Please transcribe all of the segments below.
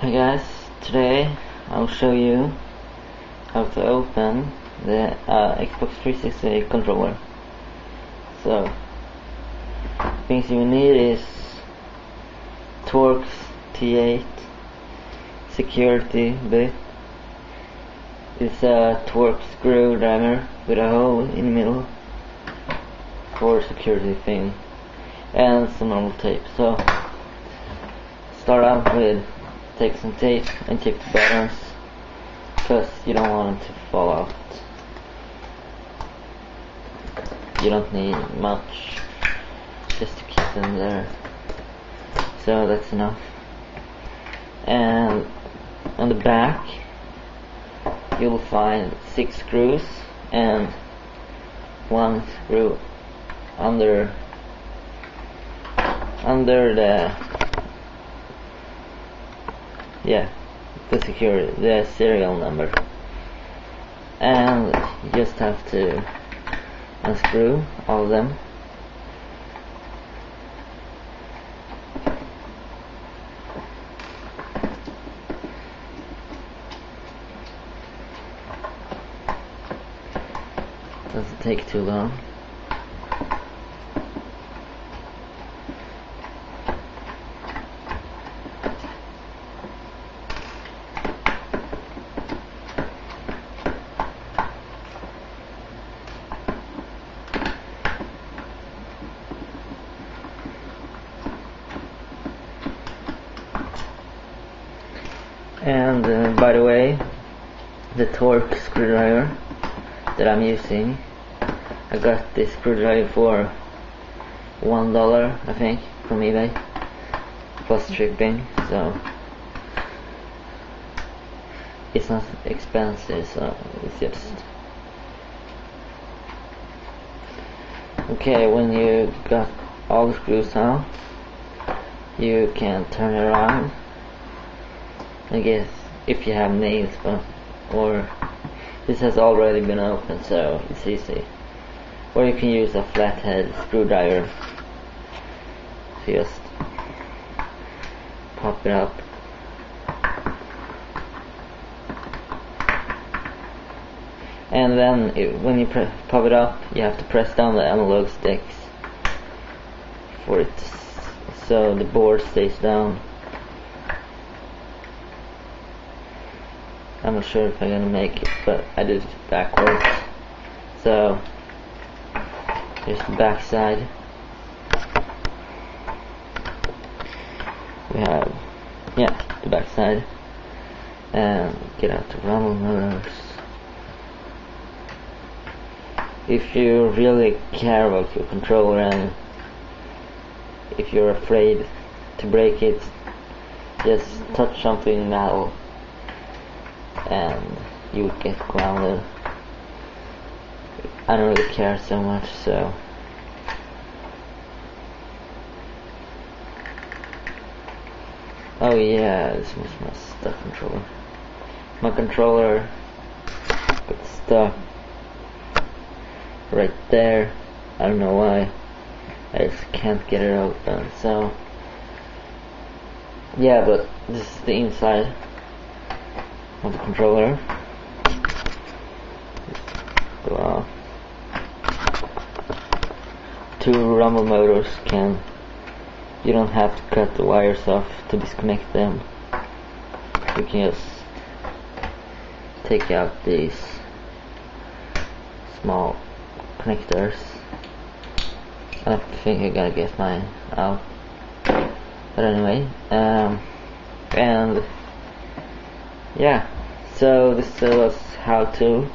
Hi guys, today I'll show you how to open the Xbox 360 controller. So, things you need is Torx T8 security bit. It's a Torx screwdriver with a hole in the middle for security thing, and some normal tape. So, start out with take some tape and tape the buttons because you don't want them to fall out. You don't need much, just to keep them there. So that's enough. And on the back you'll find 6 screws and 1 screw under the serial number, and you just have to unscrew all of them. Doesn't take too long. And by the way, the Torx screwdriver that I'm using, I got this screwdriver for $1, I think, from eBay, plus shipping, so it's not expensive, so it's just okay. When you got all the screws out, you can turn it around. I guess if you have nails, or this has already been opened, so it's easy. Or you can use a flathead screwdriver. Just pop it up. And then when you pop it up, you have to press down the analog sticks for it so the board stays down. I'm not sure if I'm gonna make it, but I did it backwards. So here's the back side. We have, the back side, and get out the rumble motors. If you really care about your controller and if you're afraid to break it, just touch something metal and you would get grounded. I don't really care so much, so oh yeah, this was my stuck controller. My controller got stuck right there. I don't know why. I just can't get it open. So yeah, but this is the inside of the controller. Go off. 2 rumble motors you don't have to cut the wires off to disconnect them. You can just take out these small connectors. I think I gotta get mine out, but anyway, and yeah, so this was how to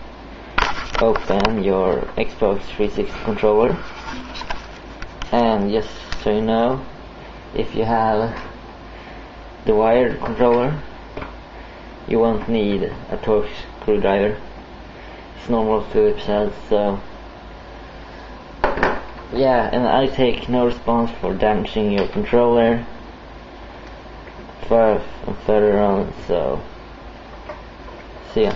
open your Xbox 360 controller. And just so you know, if you have the wired controller, you won't need a Torx screwdriver. It's normal Phillips head. So yeah, and I take no response for damaging your controller further on. So see ya.